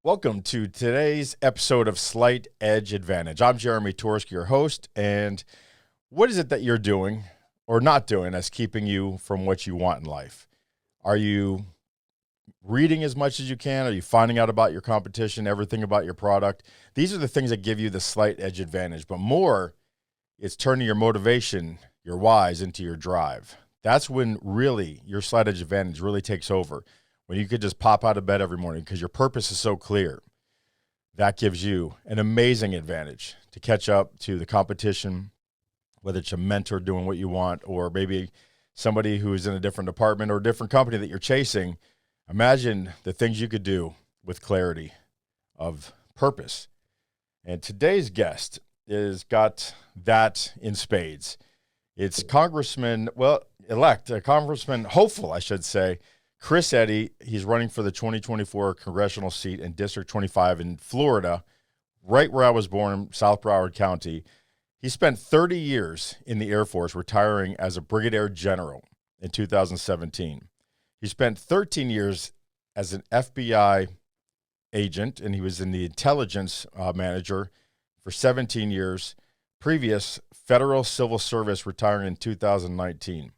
Welcome to today's episode of Slight Edge Advantage. I'm Jeremy Torski, your host, and what is it that you're doing or not doing that's keeping you from what you want in life? Are you reading as much as you can? Are you finding out about your competition, everything about your product? These are the things that give you the slight edge advantage, but more, it's turning your motivation, your whys, into your drive. That's when really your slight edge advantage really takes over. When you could just pop out of bed every morning because your purpose is so clear. That gives you an amazing advantage to catch up to the competition, whether it's a mentor doing what you want or maybe somebody who is in a different department or a different company that you're chasing. Imagine the things you could do with clarity of purpose. And today's guest is got that in spades. It's Congressman, hopeful, I should say, Chris Eddy. He's running for the 2024 congressional seat in District 25 in Florida, right where I was born, South Broward County. He spent 30 years in the Air Force, retiring as a brigadier general in 2017. He spent 13 years as an FBI agent, and he was in the intelligence manager for 17 years. Previous federal civil service, retiring in 2019.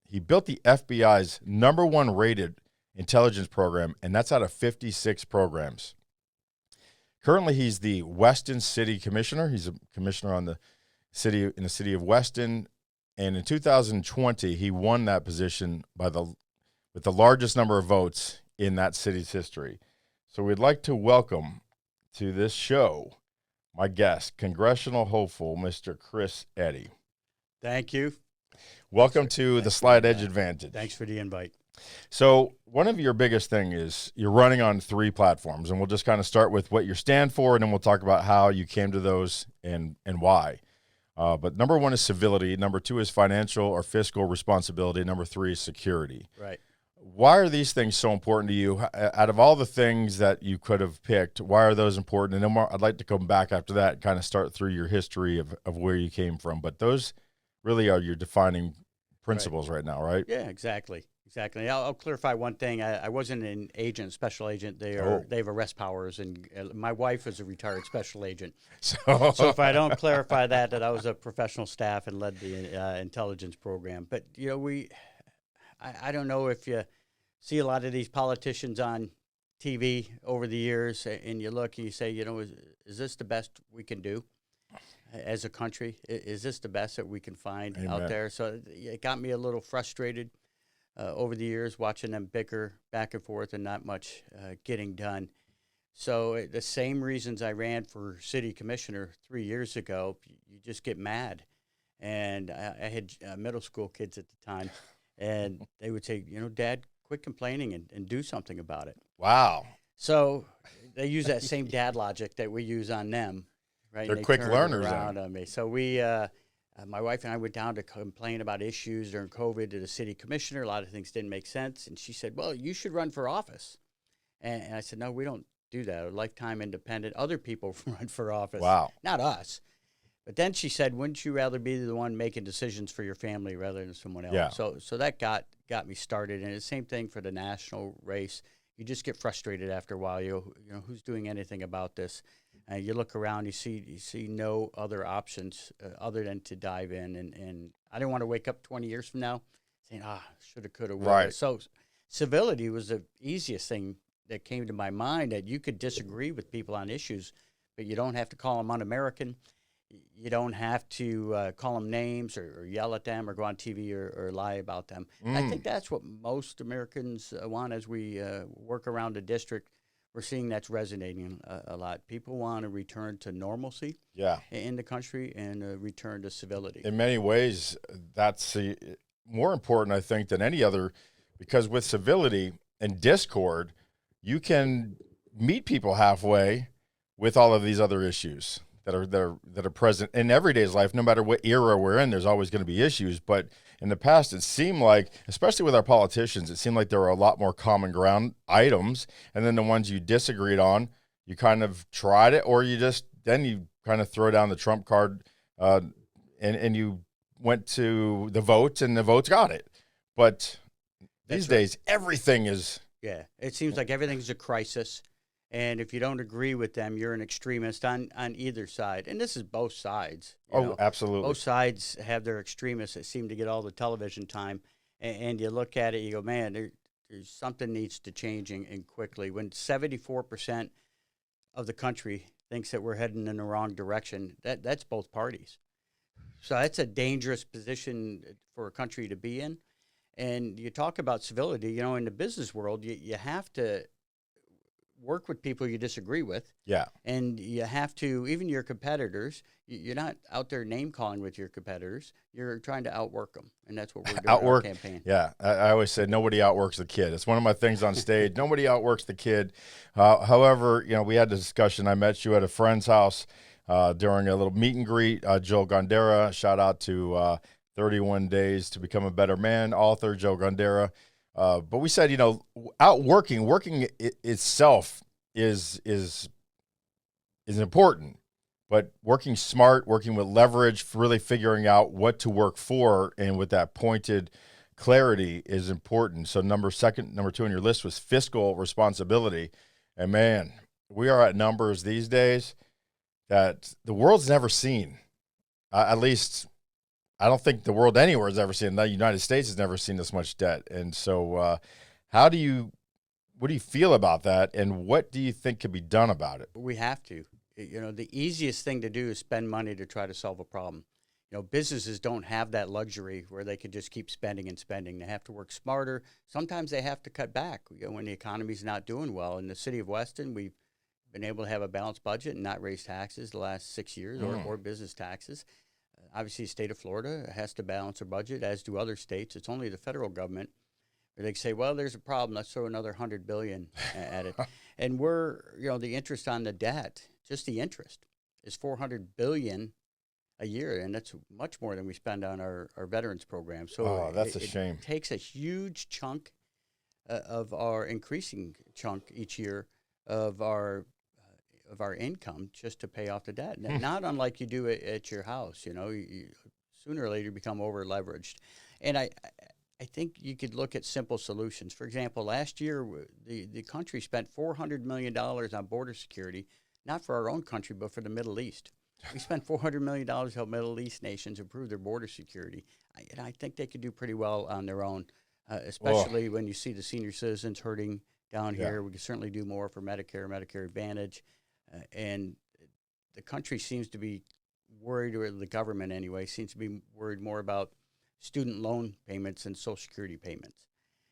He built the FBI's #1 rated intelligence program, and that's out of 56 programs. Currently, he's the Weston City Commissioner. He's a commissioner in the city of Weston, and in 2020, he won that position with the largest number of votes in that city's history. So we'd like to welcome to this show my guest, congressional hopeful, Mr. Chris Eddy. Thank you. Welcome to the Slight Edge Advantage. Thanks for the invite. So one of your biggest thing is you're running on 3 platforms, and we'll just kind of start with what you stand for, and then we'll talk about how you came to those and why. But number 1 is civility. Number 2 is financial or fiscal responsibility. Number 3 is security. Right. Why are these things so important to you? Out of all the things that you could have picked, why are those important? And then I'd like to come back after that and kind of start through your history of where you came from. But those really are your defining principles right now, right? Yeah, exactly. I'll clarify one thing. I wasn't an agent, special agent. They have arrest powers, and my wife is a retired special agent. So if I don't clarify that I was a professional staff and led the intelligence program. But I don't know if you see a lot of these politicians on TV over the years, and you look and you say, is this the best we can do as a country? Is this the best that we can find out there? So it got me a little frustrated over the years, watching them bicker back and forth and not much getting done. So the same reasons I ran for city commissioner 3 years ago, you just get mad. And I had middle school kids at the time, and they would say, Dad, quit complaining and do something about it. Wow. So they use that same dad logic that we use on them. Right? They're quick learners around on me. So my wife and I went down to complain about issues during COVID to the city commissioner. A lot of things didn't make sense. And she said, well, you should run for office. And I said, no, we don't do that. We're lifetime independent. Other people run for office. Wow. Not us. But then she said, wouldn't you rather be the one making decisions for your family rather than someone else? Yeah. So that got me started. And the same thing for the national race. You just get frustrated after a while. Who's doing anything about this? You look around, you see no other options other than to dive in. And I didn't want to wake up 20 years from now saying, shoulda, coulda, woulda. Right. So civility was the easiest thing that came to my mind, that you could disagree with people on issues, but you don't have to call them un-American. You don't have to call them names or yell at them or go on TV or lie about them. I think that's what most Americans want as we work around the district. We're seeing that's resonating a lot. People want to return to normalcy in the country and return to civility. In many ways, that's more important, I think, than any other, because with civility and discord, you can meet people halfway with all of these other issues that are present in everyday's life. No matter what era we're in, there's always going to be issues. But in the past, it seemed like, especially with our politicians, it seemed like there were a lot more common ground items. And then the ones you disagreed on, you kind of tried it, or you kind of throw down the trump card and you went to the votes and the votes got it. But These days, everything is. Yeah, it seems like everything's a crisis. And if you don't agree with them, you're an extremist on either side. And this is both sides. You know. Absolutely. Both sides have their extremists that seem to get all the television time. And you look at it, you go, man, there's something needs to change and quickly. When 74% of the country thinks that we're heading in the wrong direction, that's both parties. So that's a dangerous position for a country to be in. And you talk about civility, you know, in the business world, you have to work with people you disagree with. Yeah. And you have to, even your competitors, you're not out there name calling with your competitors. You're trying to outwork them. And that's what we're doing in our campaign. Yeah. I always say nobody outworks the kid. It's one of my things on stage. Nobody outworks the kid. However, you know, we had a discussion. I met you at a friend's house during a little meet and greet. Joe Gondera, shout out to 31 Days to Become a Better Man, author Joe Gondera. But we said, you know, working itself is important, but working smart, working with leverage, really figuring out what to work for, and with that pointed clarity is important. So number 2 on your list was fiscal responsibility, and man, we are at numbers these days that the world's never seen. At least, I don't think the world anywhere has ever seen. The United States has never seen this much debt. And so what do you feel about that? And what do you think could be done about it? We have to. You know, the easiest thing to do is spend money to try to solve a problem. You know, businesses don't have that luxury where they could just keep spending and spending. They have to work smarter. Sometimes they have to cut back, you know, when the economy's not doing well. In the city of Weston, we've been able to have a balanced budget and not raise taxes the last 6 years or business taxes. Obviously, the state of Florida has to balance their budget, as do other states. It's only the federal government where they say, well, there's a problem. Let's throw another $100 billion at it. And the interest on the debt, just the interest, is $400 billion a year, and that's much more than we spend on our veterans program. So that's a shame. It takes a huge chunk of our increasing chunk each year of our income just to pay off the debt. Not unlike you do at your house. You know, you sooner or later become over leveraged. And I think you could look at simple solutions. For example, last year the country spent $400 million on border security, not for our own country, but for the Middle East. We spent $400 million to help Middle East nations improve their border security. I think they could do pretty well on their own, especially when you see the senior citizens hurting down here. We could certainly do more for Medicare Advantage. And the country seems to be worried, or the government anyway, seems to be worried more about student loan payments and Social Security payments.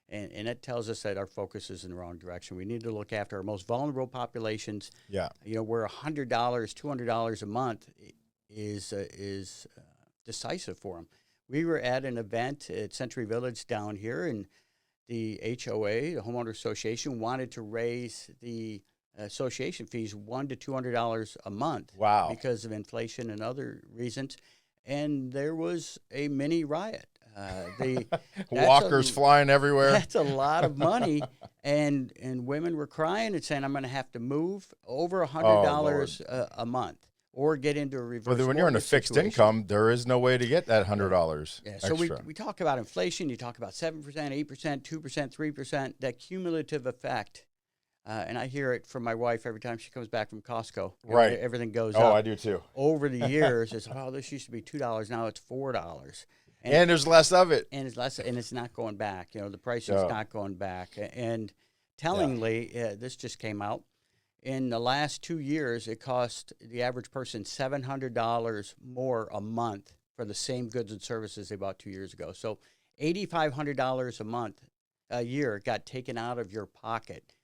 And that tells us that our focus is in the wrong direction. We need to look after our most vulnerable populations. Yeah. You know, where $100, $200 a month is decisive for them. We were at an event at Century Village down here, and the HOA, the Homeowner Association, wanted to raise the association fees $100 to $200 a month. Wow. Because of inflation and other reasons. And there was a mini riot. Walkers flying everywhere. That's a lot of money. and women were crying and saying, I'm going to have to move over $100 a month or get into a reverse. Well, when you're in a fixed income, there is no way to get that $100 Yeah. So we talk about inflation. You talk about 7%, 8%, 2%, 3%, that cumulative effect. And I hear it from my wife every time she comes back from Costco. Right. Everything goes up. Oh, I do too. Over the years, it's, this used to be $2. Now it's $4. And there's less of it. And it's less, and it's not going back. You know, the price is not going back. And tellingly, this just came out. In the last 2 years, it cost the average person $700 more a month for the same goods and services they bought 2 years ago. So $8,500 a year got taken out of your pocket.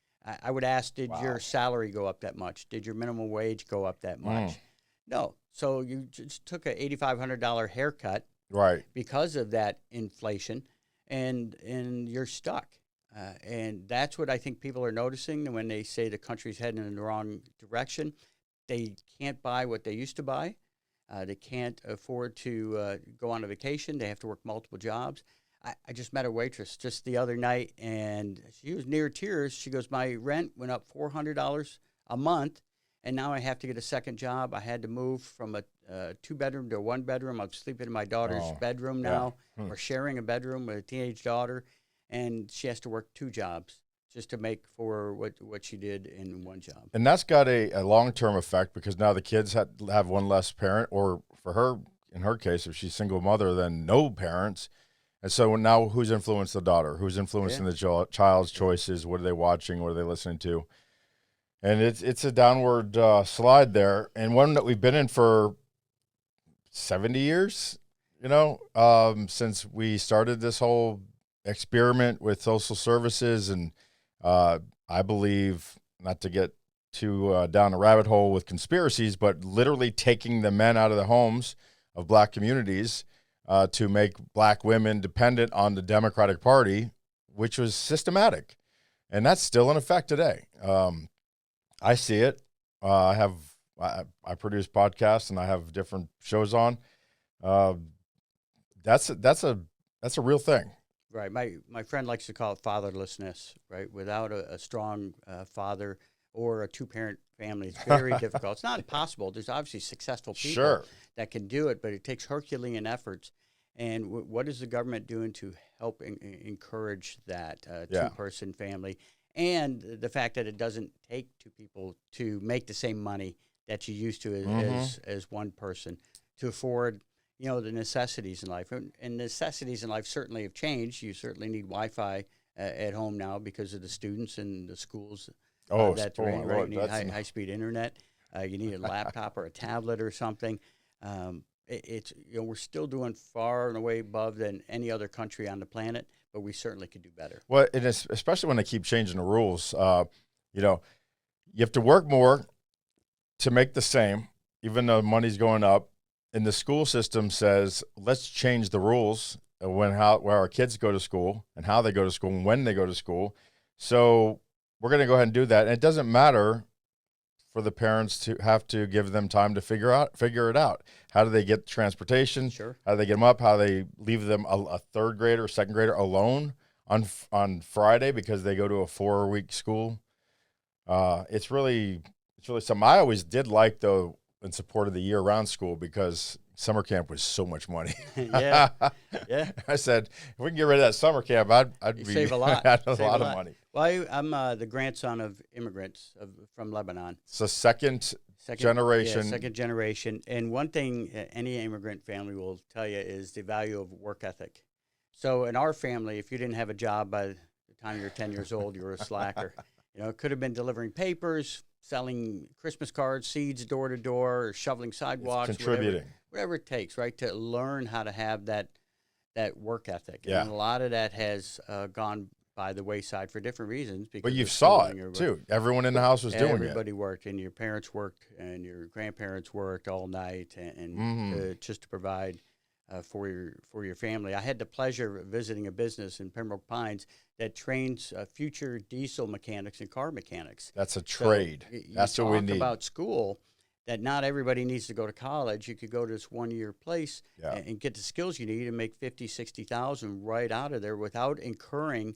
I would ask, did your salary go up that much? Did your minimum wage go up that much? No. So you just took an $8,500 haircut, right, because of that inflation, and you're stuck. And that's what I think people are noticing when they say the country's heading in the wrong direction. They can't buy what they used to buy. They can't afford to go on a vacation. They have to work multiple jobs. I just met a waitress just the other night, and she was near tears. She goes, my rent went up $400 a month, and now I have to get a second job. I had to move from a two-bedroom to a one-bedroom. I'm sleeping in my daughter's bedroom now. We're sharing a bedroom with a teenage daughter. and she has to work 2 jobs just to make for what she did in 1 job. And that's got a long-term effect because now the kids have one less parent, or for her, in her case, if she's single mother, then no parents. And so now who's influenced the daughter? Who's influencing the child's choices? What are they watching? What are they listening to? And it's a downward slide there, and one that we've been in for 70 years, since we started this whole experiment with social services. And I believe, not to get too down a rabbit hole with conspiracies, but literally taking the men out of the homes of black communities to make black women dependent on the Democratic Party, which was systematic. And that's still in effect today. I see it. I produce podcasts and I have different shows on. That's a real thing. Right. My friend likes to call it fatherlessness, right? Without a strong father or a 2-parent family, it's very difficult. It's not impossible. There's obviously successful people that can do it, but it takes Herculean efforts. And what is the government doing to help encourage that 2-person family? And the fact that it doesn't take 2 people to make the same money that you used to as one person to afford, the necessities in life. And necessities in life certainly have changed. You certainly need Wi-Fi at home now because of the students and the schools that they're in, right? You need high-speed internet. You need a laptop or a tablet or something. We're still doing far and away above than any other country on the planet, but we certainly could do better. Well, and especially when they keep changing the rules. You have to work more to make the same, even though money's going up. And the school system says, let's change the rules where our kids go to school and how they go to school and when they go to school. So we're going to go ahead and do that. And it doesn't matter for the parents to have to give them time to figure it out. How do they get transportation? Sure. How do they get them up? How do they leave them a 3rd grader or 2nd grader alone on Friday because they go to a 4-week school? It's really something. I always did like, though, in support of the year-round school because summer camp was so much money. Yeah. I said, if we can get rid of that summer camp, I'd save a lot. a lot of money. Well, I'm the grandson of immigrants from Lebanon. So second generation. Yeah, second generation. And one thing any immigrant family will tell you is the value of work ethic. So in our family, if you didn't have a job by the time you're 10 years old, you were a slacker. It could have been delivering papers, selling Christmas cards, seeds door to door, or shoveling sidewalks, contributing, whatever it takes, right, to learn how to have that work ethic. Yeah. And a lot of that has gone by the wayside for different reasons. But you saw it too. Everyone in the house was doing it. Everybody worked, and your parents worked, and your grandparents worked all night, and just to provide for your family. I had the pleasure of visiting a business in Pembroke Pines that trains future diesel mechanics and car mechanics. That's a trade. So that's what we need. About school, that not everybody needs to go to college. You could go to this 1-year place and get the skills you need and make $50,000-$60,000 right out of there without incurring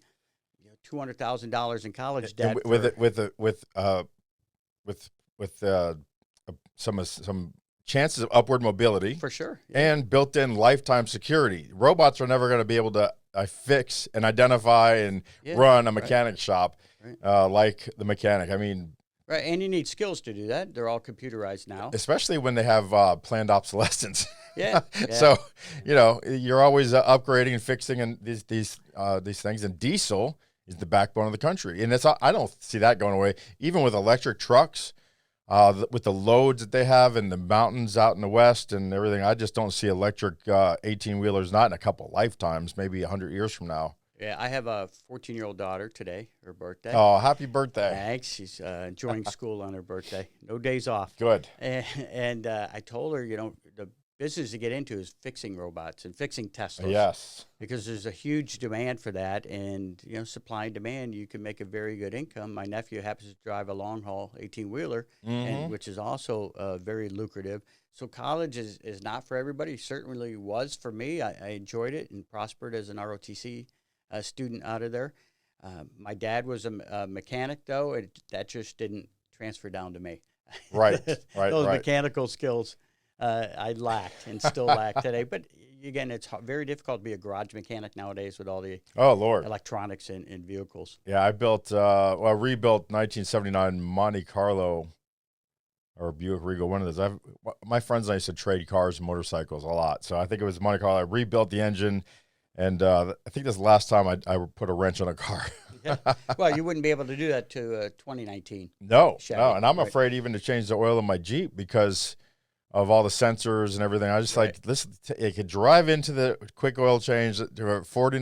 $200,000 in college debt. With some chances of upward mobility, for sure, and built-in lifetime security. Robots are never going to be able to fix and identify and run a mechanic shop like the mechanic. I mean, right, and you need skills to do that. They're all computerized now, especially when they have planned obsolescence. Yeah. So you're always upgrading and fixing and these things. And diesel is the backbone of the country, and I don't see that going away. Even with electric trucks. With the loads that they have in the mountains out in the West and everything, I just don't see electric 18-wheelers, not in a couple lifetimes, maybe 100 years from now. Yeah, I have a 14-year-old daughter today, her birthday. Oh, happy birthday. Thanks. She's enjoying school on her birthday. No days off. Good. And I told her, the business to get into is fixing robots and fixing Teslas. Yes. Because there's a huge demand for that, and supply and demand, you can make a very good income. My nephew happens to drive a long-haul 18-wheeler, which is also very lucrative. So college is not for everybody. It certainly was for me. I enjoyed it and prospered as an ROTC student out of there. My dad was a mechanic, though. That just didn't transfer down to me. Right. Those mechanical skills. I lacked and still lack today. But again, it's very difficult to be a garage mechanic nowadays with all the electronics in vehicles. Yeah, I built, rebuilt 1979 Monte Carlo or Buick Regal, one of those. My friends and I used to trade cars and motorcycles a lot. So I think it was Monte Carlo. I rebuilt the engine, and I think this is the last time I put a wrench on a car. Yeah. Well, you wouldn't be able to do that to 2019. No, Chevy, no, and I'm right? afraid even to change the oil in my Jeep because of all the sensors and everything. I just like, listen, you could drive into the quick oil change for $49 or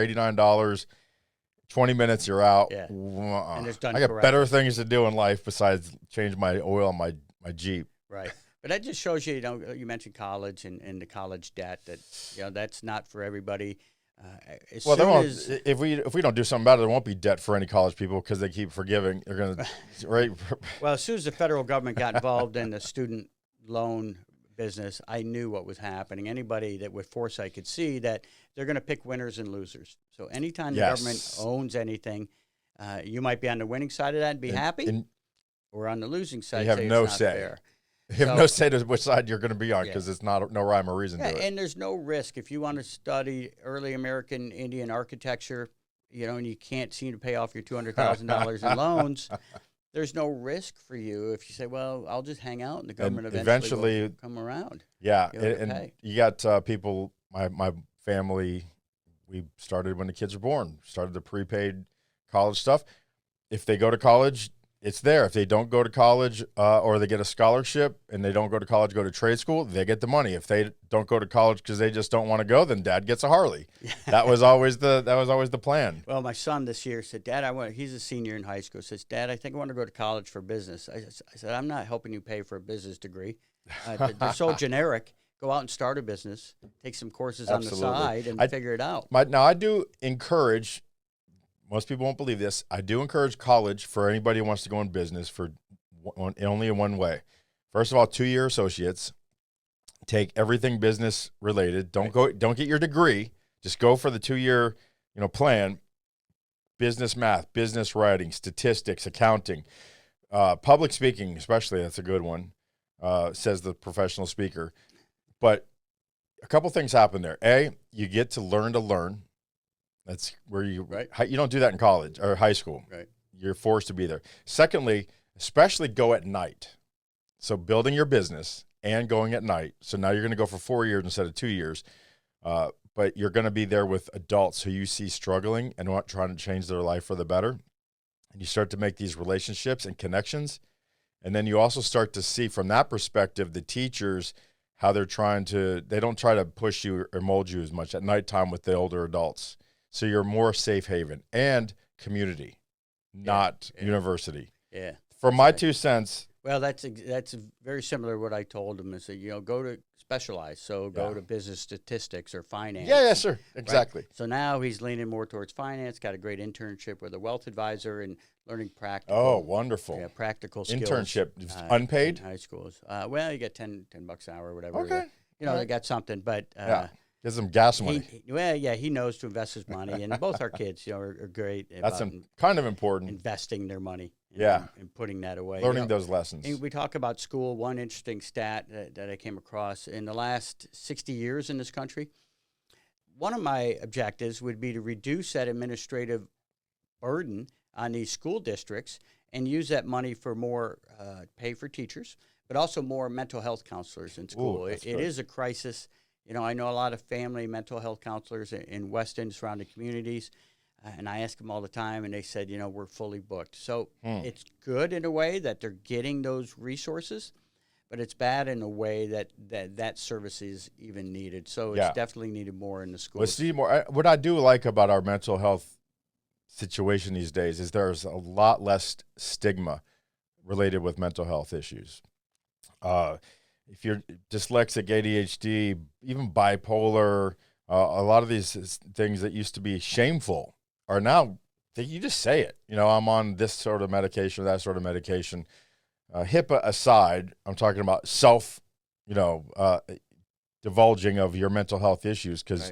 $89. 20 minutes, you're out. Yeah. And it's done I got correctly. better things to do in life besides change my oil on my Jeep. Right. But that just shows you, you mentioned college and the college debt, that, that's not for everybody. If we don't do something about it, there won't be debt for any college people because they keep forgiving. They're going to, right? Well, as soon as the federal government got involved in the student loan business, I knew what was happening. Anybody that with foresight could see that they're going to pick winners and losers. So anytime the government owns anything, you might be on the winning side of that and be happy, or on the losing side, you have no it's not say. fair. You have no say to which side you're going to be on because it's no rhyme or reason to it. And there's no risk. If you want to study early American Indian architecture, and you can't seem to pay off your $200,000 in loans, there's no risk for you if you say, well, I'll just hang out and the government eventually will come around. Yeah, and you got people, my family, we started when the kids were born, started the prepaid college stuff. If they go to college, it's there. If they don't go to college or they get a scholarship and they don't go to college, go to trade school, they get the money. If they don't go to college because they just don't want to go, then Dad gets a Harley. That was always the plan. Well, my son this year said, Dad, he's a senior in high school, says, Dad, I think I want to go to college for business. I said, I'm not helping you pay for a business degree. They're so generic. Go out and start a business, take some courses on the side, and figure it out. Now, I do encourage, most people won't believe this, I do encourage college for anybody who wants to go in business for only in one way. First of all, 2-year associates. Take everything business related. Don't get your degree. Just go for the 2-year, plan. Business math, business writing, statistics, accounting, public speaking, especially. That's a good one, says the professional speaker. But a couple things happen there. A, you get to learn. That's where you don't do that in college or high school. Right. You're forced to be there. Secondly, especially go at night. So building your business and going at night. So now you're going to go for 4 years instead of 2 years. But you're going to be there with adults who you see struggling and trying to change their life for the better. And you start to make these relationships and connections. And then you also start to see from that perspective, the teachers, how they don't try to push you or mold you as much at nighttime with the older adults. So you're more safe haven and community, not university. Yeah. For my 2 cents. Well, that's very similar to what I told him is that, go to specialize. So go to business statistics or finance. Yeah, sure. Exactly. Right? So now he's leaning more towards finance, got a great internship with a wealth advisor and learning practical. Oh, wonderful. Yeah, practical skills. Internship, unpaid? In high schools. Well, you get $10 an hour or whatever. Okay. They got something, but gives them gas money. He knows to invest his money, and both our kids, are great. That's kind of important. Investing their money. And putting that away. Learning those lessons. And we talk about school. One interesting stat that I came across in the last 60 years in this country, one of my objectives would be to reduce that administrative burden on these school districts and use that money for more pay for teachers, but also more mental health counselors in school. Ooh, it is a crisis. I know a lot of family mental health counselors in Weston, surrounding communities, and I ask them all the time, and they said, we're fully booked. So it's good in a way that they're getting those resources, but it's bad in a way that service is even needed. So it's definitely needed more in the schools. What I do like about our mental health situation these days is there's a lot less stigma related with mental health issues. If you're dyslexic, ADHD, even bipolar, a lot of these things that used to be shameful are now, you just say it. I'm on this sort of medication or that sort of medication. HIPAA aside, I'm talking about divulging of your mental health issues because,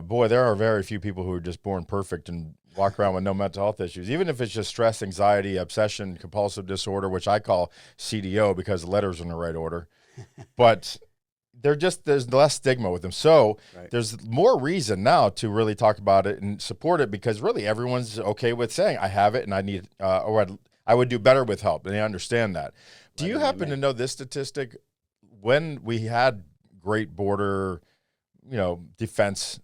boy, there are very few people who are just born perfect and walk around with no mental health issues, even if it's just stress, anxiety, obsession, compulsive disorder, which I call CDO because the letters are in the right order. but there's less stigma with them. So Right. there's more reason now to really talk about it and support it, because really everyone's okay with saying, I have it and I need, or I would do better with help. And they understand that. Do you happen to know this statistic? When we had great border, defense,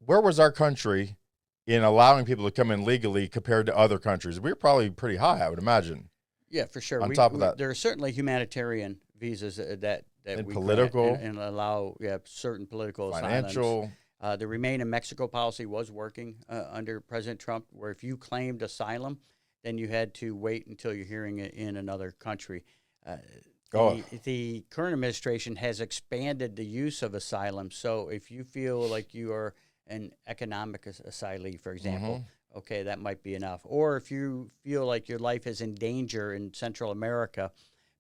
where was our country in allowing people to come in legally compared to other countries? We were probably pretty high, I would imagine. Yeah, for sure. On top of that, there are certainly humanitarian visas that and we political grant and allow certain political financial. asylums. The Remain in Mexico policy was working under President Trump, where if you claimed asylum, then you had to wait until your hearing in another country. The current administration has expanded the use of asylum. So if you feel like you are an economic asylee, for example, okay, that might be enough. Or if you feel like your life is in danger in Central America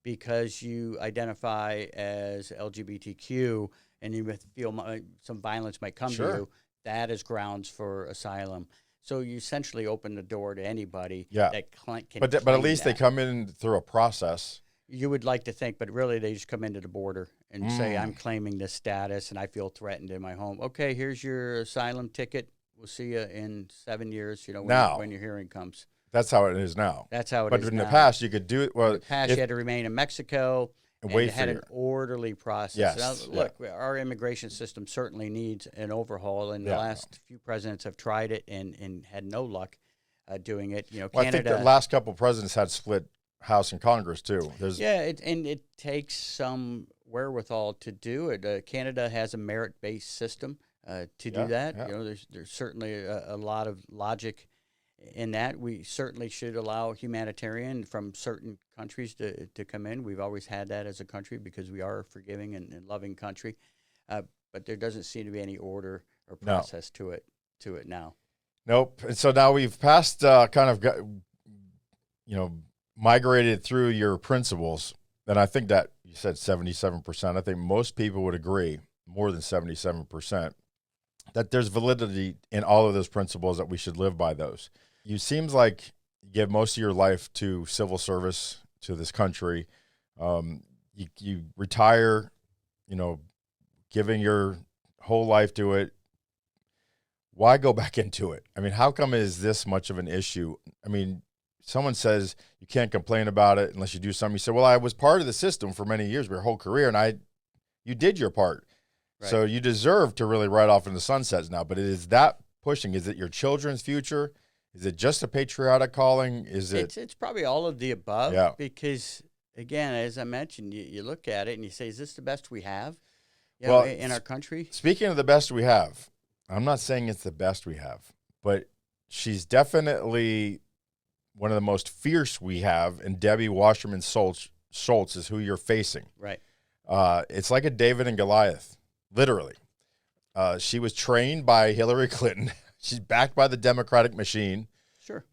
because you identify as LGBTQ and you feel some violence might come to you, that is grounds for asylum. So you essentially open the door to anybody that can But at least they come in through a process. You would like to think, but really they just come into the border and say, I'm claiming this status and I feel threatened in my home. Okay, here's your asylum ticket. We'll see you in 7 years, when your hearing comes. That's how it is now. That's how it is now. But in the past, you could do it. Well, in the past, you had to remain in Mexico and wait had an orderly process. Yes. Now, look, our immigration system certainly needs an overhaul, and the last few presidents have tried it and had no luck doing it. Canada. I think the last couple of presidents had split House and Congress too. And it takes some wherewithal to do it. Canada has a merit-based system to do that. Yeah. There's certainly a lot of logic in that. We certainly should allow humanitarian from certain countries to come in. We've always had that as a country because we are a forgiving and loving country. But there doesn't seem to be any order or process to it now. Nope. And so now we've passed migrated through your principles. And I think that you said 77%. I think most people would agree, more than 77%, that there's validity in all of those principles, that we should live by those. You seems like you give most of your life to civil service, to this country. You retire, giving your whole life to it. Why go back into it? I mean, how come it is this much of an issue? I mean, someone says you can't complain about it unless you do something. You say, well, I was part of the system for many years, my whole career, and you did your part. Right. So you deserve to really ride off in the sunsets now. But it is that pushing. Is it your children's future? Is it just a patriotic calling? It's probably all of the above. Yeah. Because, again, as I mentioned, you look at it and you say, is this the best we have in our country? Speaking of the best we have, I'm not saying it's the best we have, but she's definitely one of the most fierce we have, and Debbie Wasserman Schultz is who you're facing. Right. It's like a David and Goliath, literally. She was trained by Hillary Clinton. She's backed by the Democratic machine. Sure.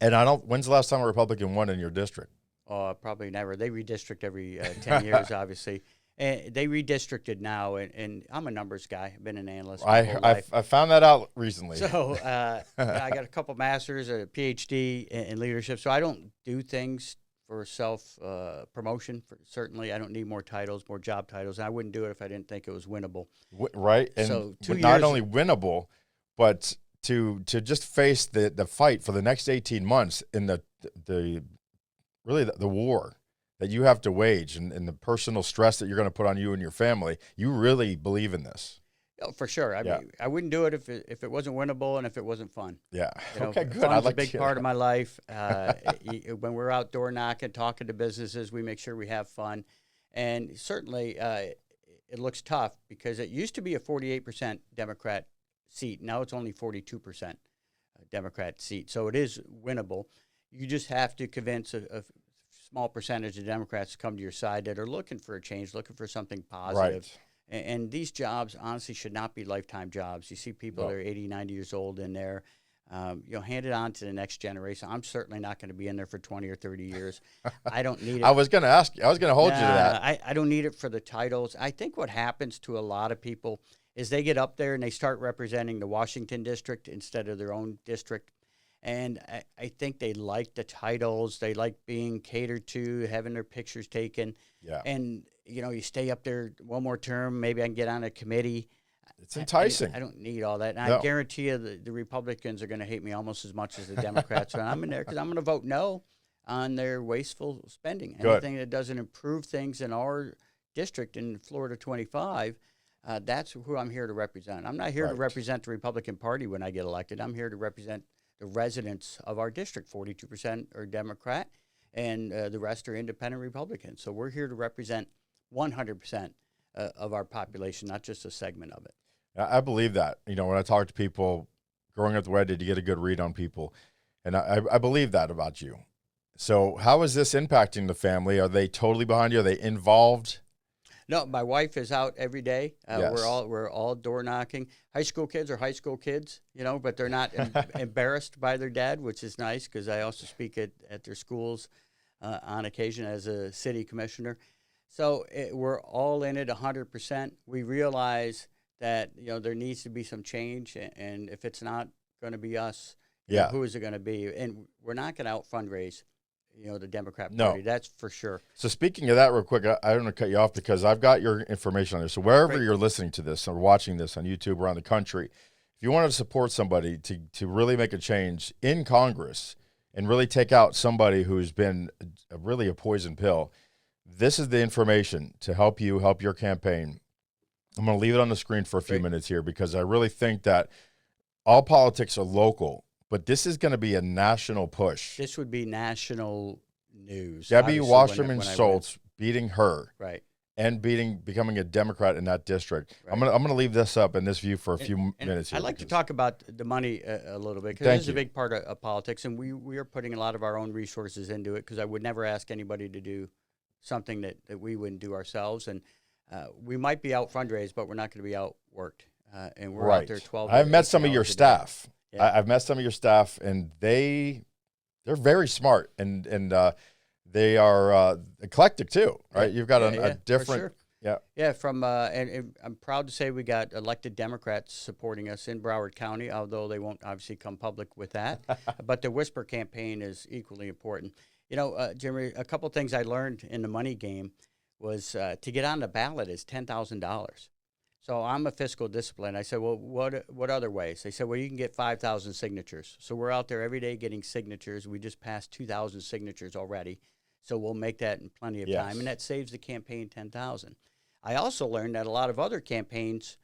And when's the last time a Republican won in your district? Probably never. They redistrict every 10 years, obviously. And they redistricted now, and I'm a numbers guy. I've been an analyst my whole life. I found that out recently. So I got a couple masters, a PhD in leadership. So I don't do things for self-promotion. Certainly, I don't need more titles, more job titles. And I wouldn't do it if I didn't think it was winnable. Right. And so not only winnable, but to just face the fight for the next 18 months in the war that you have to wage and the personal stress that you're going to put on you and your family. You really believe in this. Oh, for sure. I mean, I wouldn't do it if it wasn't winnable and if it wasn't fun. Yeah. Okay, good. Fun's a big part of my life. When we're outdoor knocking, talking to businesses, we make sure we have fun. And certainly it looks tough because it used to be a 48% Democrat seat. Now it's only 42% Democrat seat. So it is winnable. You just have to convince a small percentage of Democrats to come to your side that are looking for a change, looking for something positive. Right. And these jobs, honestly, should not be lifetime jobs. You see people that are 80, 90 years old in there. Hand it on to the next generation. I'm certainly not going to be in there for 20 or 30 years. I don't need it. I was going to ask you. I was going to hold you to that. I don't need it for the titles. I think what happens to a lot of people is they get up there and they start representing the Washington district instead of their own district. And I think they like the titles. They like being catered to, having their pictures taken. Yeah. And, you stay up there one more term. Maybe I can get on a committee. It's enticing. I don't need all that. And No. I guarantee you the Republicans are going to hate me almost as much as the Democrats when I'm in there, because I'm going to vote no on their wasteful spending. Good. Anything that doesn't improve things in our district in Florida 25, that's who I'm here to represent. I'm not here to represent the Republican Party when I get elected. I'm here to represent the residents of our district. 42% are Democrat, and the rest are independent Republicans. So we're here to represent 100% of our population, not just a segment of it. I believe that. When I talk to people growing up the way I did, you get a good read on people. And I believe that about you. So how is this impacting the family? Are they totally behind you? Are they involved? No, my wife is out every day. Yes. We're all door knocking. High school kids are high school kids, but they're not embarrassed by their dad, which is nice, because I also speak at their schools on occasion as a city commissioner. So we're all in it 100%. We realize that there needs to be some change, and if it's not going to be us, who is it going to be? And we're not going to out fundraise the Democrat Party. That's for sure. So speaking of that real quick, I don't want to cut you off because I've got your information on there. So wherever you're listening to this or watching this on YouTube around the country, if you want to support somebody to really make a change in Congress and really take out somebody who's been really a poison pill, this is the information to help you help your campaign. I'm going to leave it on the screen for a few minutes here because I really think that all politics are local, but this is going to be a national push. This would be national news. Debbie Wasserman Schultz beating her, and becoming a Democrat in that district. Right. I'm gonna leave this up in this view for a few minutes here. I'd like to talk about the money a little bit, because it's a big part of politics, and we are putting a lot of our own resources into it, because I would never ask anybody to do something that we wouldn't do ourselves. And we might be out fundraised, but we're not going to be outworked. And we're out there 12 I've met some of your staff. I've met some of your staff, and they're very smart, and they are eclectic too, right? You've got a different, From and I'm proud to say we got elected Democrats supporting us in Broward County, although they won't obviously come public with that. But the Whisper campaign is equally important. Jimmy, a couple things I learned in the money game was to get on the ballot is $10,000. So I'm a fiscal discipline. I said, well, what other ways? They said, well, you can get 5,000 signatures. So we're out there every day getting signatures. We just passed 2,000 signatures already. So we'll make that in plenty of time. And that saves the campaign $10,000. I also learned that a lot of other campaigns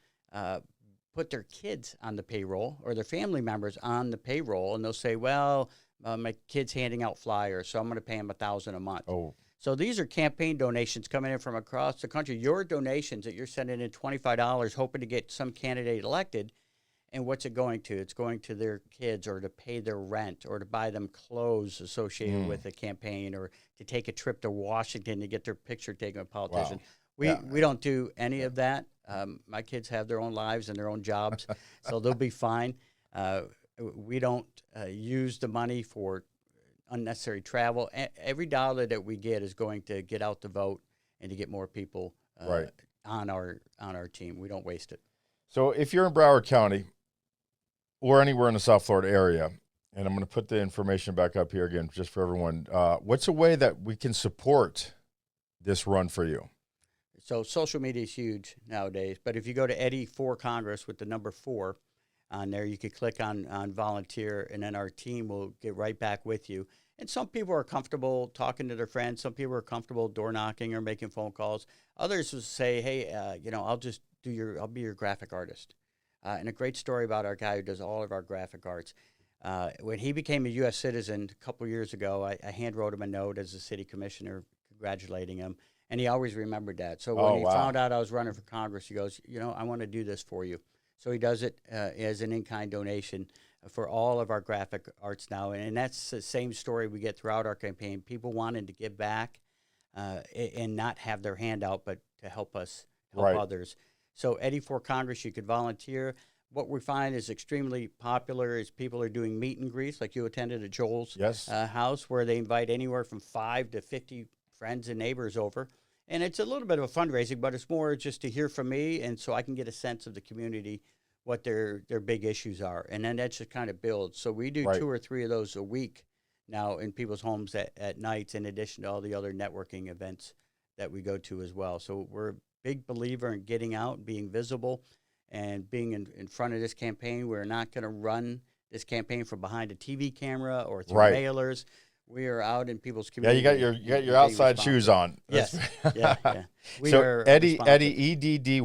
put their kids on the payroll or their family members on the payroll. And they'll say, well, my kid's handing out flyers, so I'm going to pay him $1,000 a month. Oh. So these are campaign donations coming in from across the country. Your donations that you're sending in, $25, hoping to get some candidate elected. And what's it going to? It's going to their kids, or to pay their rent, or to buy them clothes associated with the campaign, or to take a trip to Washington to get their picture taken with a politician. Wow. We don't do any of that. My kids have their own lives and their own jobs, so they'll be fine. We don't use the money for unnecessary travel. Every dollar that we get is going to get out the vote and to get more people on our team. We don't waste it. So if you're in Broward County or anywhere in the South Florida area, and I'm going to put the information back up here again just for everyone, what's a way that we can support this run for you? So social media is huge nowadays, but if you go to Eddy For Congress with the number 4 on there, you could click on volunteer, and then our team will get right back with you. And some people are comfortable talking to their friends. Some people are comfortable door knocking or making phone calls. Others will say, hey, I'll be your graphic artist. And a great story about our guy who does all of our graphic arts. When he became a U.S. citizen a couple years ago, I hand wrote him a note as a city commissioner congratulating him. And he always remembered that. So when he found out I was running for Congress, he goes, I want to do this for you. So he does it as an in-kind donation for all of our graphic arts now. And that's the same story we get throughout our campaign. People wanting to give back and not have their hand out, but to help us help others. So Eddy For Congress, you could volunteer. What we find is extremely popular is people are doing meet and greets, like you attended at Joel's house, where they invite anywhere from 5 to 50 friends and neighbors over. And it's a little bit of a fundraising, but it's more just to hear from me, and so I can get a sense of the community what their big issues are, and then that just kind of builds. So we do Right. 2 or 3 of those a week now in people's homes at nights, in addition to all the other networking events that we go to as well. So we're a big believer in getting out, being visible, and being in front of this campaign. We're not going to run this campaign from behind a TV camera or through Right. mailers. We are out in people's Yeah, community. you got your outside shoes on. Yes. Yeah. We So are Eddy responsive. EDDY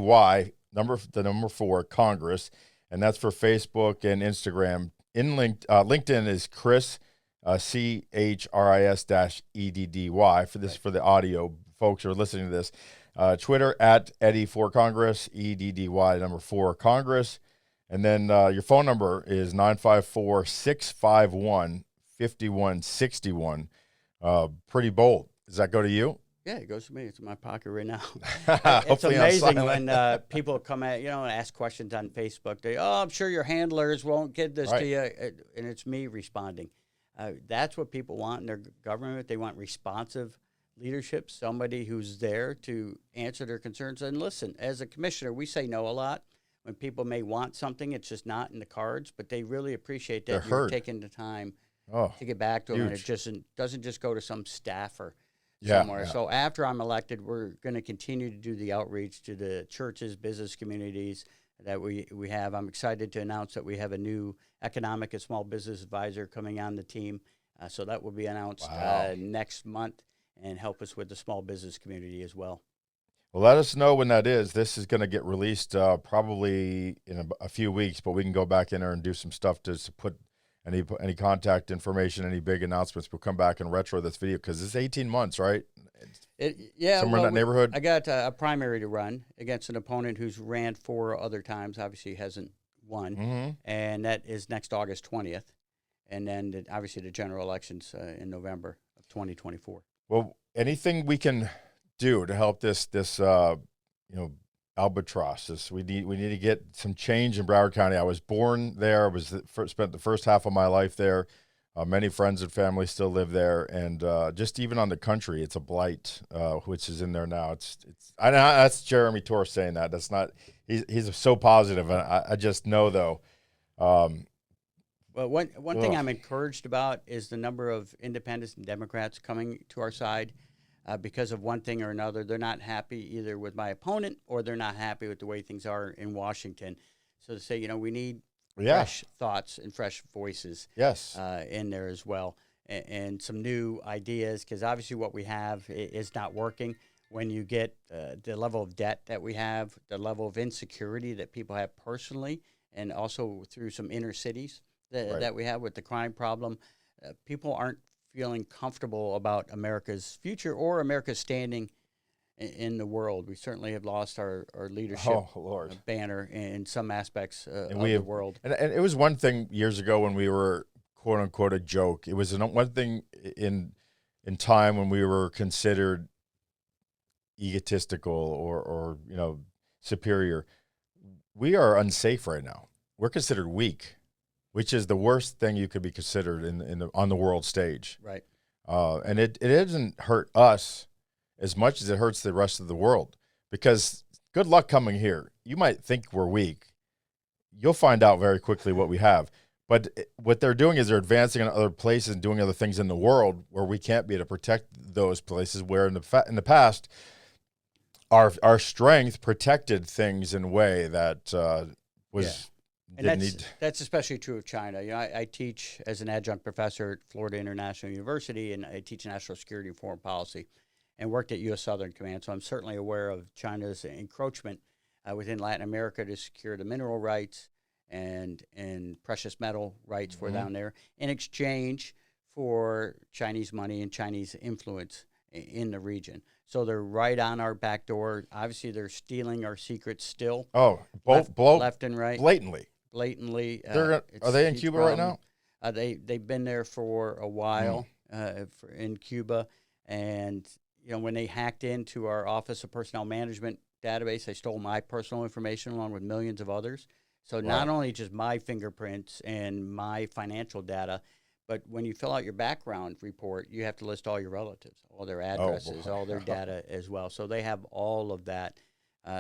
the number 4 Congress, and that's for Facebook and Instagram. In LinkedIn is Chris CHRIS-EDDY for this for the audio folks who are listening to this. Twitter at Eddy For Congress, EDDY number 4 Congress, and then your phone number is 954-651-5161. Pretty bold. Does that go to you? Yeah, it goes to me. It's in my pocket right now. It's Hopefully not amazing silent. when people come at, and ask questions on Facebook. I'm sure your handlers won't get this Right. to you. And it's me responding. That's what people want in their government. They want responsive leadership, somebody who's there to answer their concerns and listen. As a commissioner, we say no a lot. When people may want something, it's just not in the cards, but they really appreciate that They're you're heard. taking the time Oh, to get back to them. And it huge. doesn't just go to some staffer Yeah, somewhere. yeah. So after I'm elected, we're going to continue to do the outreach to the churches, business communities that we have. I'm excited to announce that we have a new economic and small business advisor coming on the team. So that will be announced Wow. next month and help us with the small business community as well. Well, let us know when that is. This is going to get released probably in a few weeks, but we can go back in there and do some stuff to put any contact information, any big announcements. We'll come back and retro this video because it's 18 months, right? Somewhere in that neighborhood. I got a primary to run against an opponent who's ran 4 other times. Obviously, hasn't won, Mm-hmm. and that is next August 20th. And then obviously the general elections in November of 2024. Well, anything we can do to help this albatross. We need to get some change in Broward County. I was born there. I spent the first half of my life there. Many friends and family still live there, and just even on the country, it's a blight, which is in there now. I know that's Jeremy Torr saying that. That's not. He's so positive, and I just know though. Well, one thing I'm encouraged about is the number of independents and Democrats coming to our side because of one thing or another. They're not happy either with my opponent or they're not happy with the way things are in Washington. So to say, we need fresh thoughts and fresh voices in there as well, and some new ideas, because obviously what we have is not working. When you get the level of debt that we have, the level of insecurity that people have personally, and also through some inner cities that we have with the crime problem, people aren't feeling comfortable about America's future or America's standing in the world. We certainly have lost our leadership banner in some aspects of the world. And it was one thing years ago when we were, quote unquote, a joke. It was one thing in time when we were considered egotistical or superior. We are unsafe right now. We're considered weak, which is the worst thing you could be considered on the world stage. Right. And it doesn't hurt us as much as it hurts the rest of the world, because good luck coming here. You might think we're weak. You'll find out very quickly what we have. But what they're doing is they're advancing in other places and doing other things in the world where we can't be to protect those places, where in the past, our strength protected things in a way that was... And that's especially true of China. I teach as an adjunct professor at Florida International University, and I teach national security and foreign policy, and worked at U.S. Southern Command. So I'm certainly aware of China's encroachment within Latin America to secure the mineral rights and precious metal rights for down there in exchange for Chinese money and Chinese influence in the region. So they're right on our back door. Obviously, they're stealing our secrets still. Oh, left and right. Blatantly. Are they in Cuba right now? They've been there for a while in Cuba, and when they hacked into our Office of Personnel Management database, they stole my personal information along with millions of others. So not only just my fingerprints and my financial data, but when you fill out your background report, you have to list all your relatives, all their addresses, all their data as well. So they have all of that.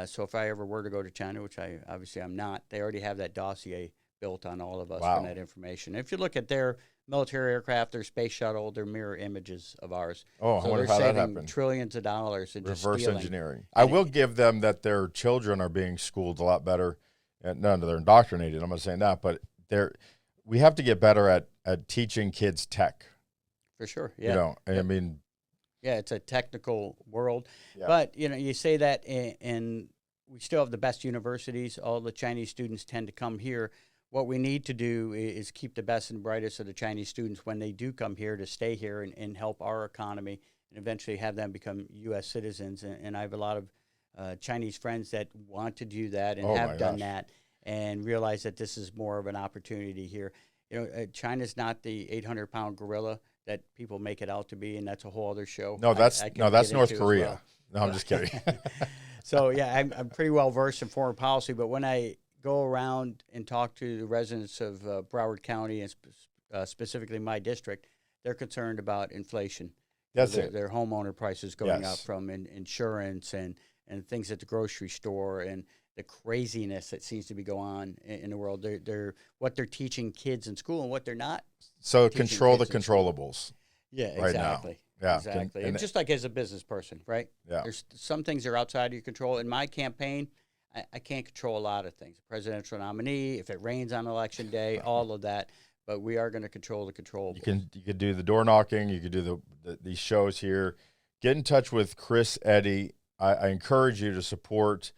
So if I ever were to go to China, which I'm not, they already have that dossier built on all of us Wow. from that information. If you look at their military aircraft, their space shuttle, they're mirror images of ours. Oh, so I wonder they're how that saving happened. trillions of dollars in just Reverse stealing. engineering. I will give them that their children are being schooled a lot better. And none they're indoctrinated. I'm not saying that, but we have to get better at teaching kids tech. For sure, yeah. You know, I mean, yeah, it's a technical world, yeah. but you say that, and we still have the best universities. All the Chinese students tend to come here. What we need to do is keep the best and brightest of the Chinese students when they do come here to stay here and help our economy and eventually have them become U.S. citizens. And I have a lot of Chinese friends that want to do that and have done that and realize that this is more of an opportunity here. China's not the 800-pound gorilla that people make it out to be, and that's a whole other show. No, that's North Korea. Well. No, I'm just kidding. So, yeah, I'm pretty well versed in foreign policy, but when I go around and talk to the residents of Broward County and specifically my district, they're concerned about inflation. That's their homeowner prices going up from insurance and things at the grocery store and the craziness that seems to be going on in the world. What they're teaching kids in school and what they're not. So control the controllables. Yeah, right exactly. Now. Yeah, exactly. And just like as a business person, right? Yeah. There's some things that are outside of your control. In my campaign, I can't control a lot of things. Presidential nominee, if it rains on election day, all of that. But we are going to control the controllables. You could do the door knocking. You could do these shows here. Get in touch with Chris Eddy. I encourage you to support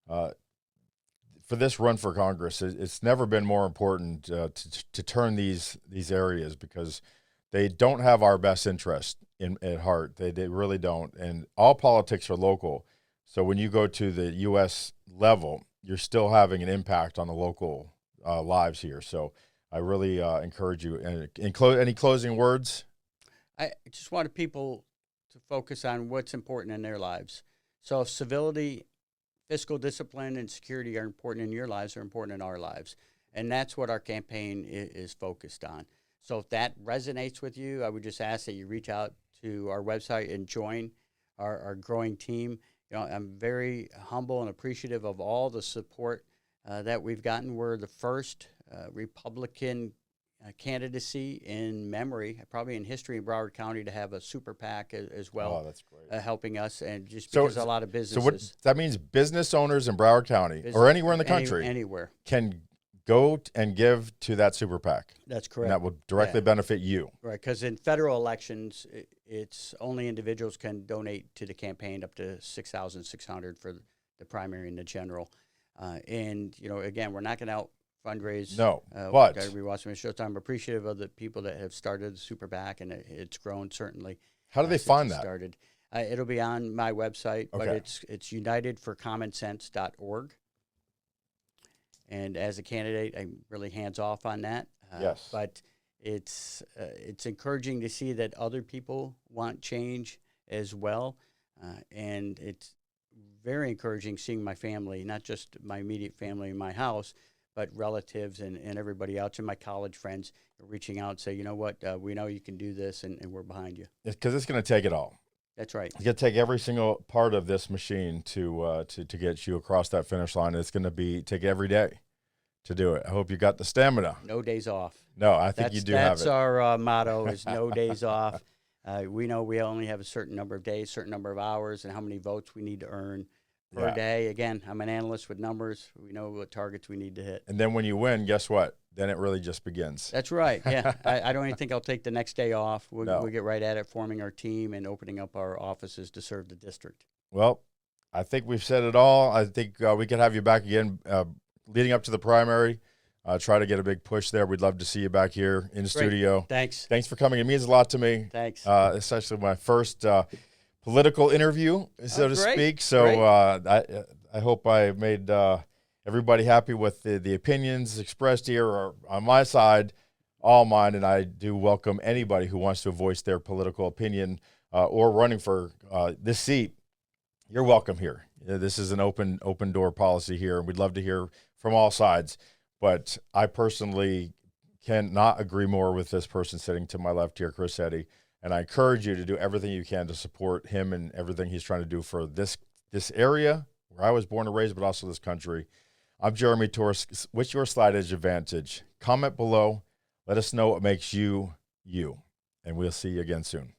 for this run for Congress. It's never been more important to turn these areas because they don't have our best interest at heart. They really don't. And all politics are local. So when you go to the U.S. level, you're still having an impact on the local lives here. So I really encourage you. And any closing words? I just wanted people to focus on what's important in their lives. So if civility, fiscal discipline, and security are important in your lives, are important in our lives. And that's what our campaign is focused on. So if that resonates with you, I would just ask that you reach out to our website and join our growing team. I'm very humble and appreciative of all the support that we've gotten. We're the first Republican candidacy in memory, probably in history in Broward County, to have a super PAC as well. Oh, that's great. Helping us, and just because a lot of businesses. So what that means, business owners in Broward County or anywhere in the country anywhere can go and give to that super PAC. That's correct. And that will directly benefit you. Right, because in federal elections, it's only individuals can donate to the campaign up to $6,600 for the primary and the general. And again, we're not going to out fundraise. No, but gotta be watching the show. I'm appreciative of the people that have started the super PAC, and it's grown certainly. How do they find that? Started. It'll be on my website, but it's unitedforcommonsense.org. And as a candidate, I'm really hands off on that. Yes. But it's encouraging to see that other people want change as well. And it's very encouraging seeing my family, not just my immediate family in my house, but relatives and everybody else and my college friends reaching out and say, you know what, we know you can do this and we're behind you. Because it's going to take it all. That's right. It's going to take every single part of this machine to get you across that finish line. It's going to take every day to do it. I hope you got the stamina. No days off. No, I think you do have it. That's our motto is no days off. We know we only have a certain number of days, certain number of hours, and how many votes we need to earn per day. Again, I'm an analyst with numbers. We know what targets we need to hit. And then when you win, guess what? Then it really just begins. That's right. Yeah. I don't even think I'll take the next day off. We'll get right at it, forming our team and opening up our offices to serve the district. Well, I think we've said it all. I think we could have you back again leading up to the primary. Try to get a big push there. We'd love to see you back here in the studio. Thanks. Thanks for coming. It means a lot to me. Thanks. Especially my first political interview, so to speak. So I hope I made everybody happy with the opinions expressed here or on my side, all mine. And I do welcome anybody who wants to voice their political opinion or running for this seat. You're welcome here. This is an open door policy here, and we'd love to hear from all sides. But I personally cannot agree more with this person sitting to my left here, Chris Eddy. And I encourage you to do everything you can to support him and everything he's trying to do for this area where I was born and raised, but also this country. I'm Jeremy Torres. What's your slide edge advantage? Comment below. Let us know what makes you, you. And we'll see you again soon.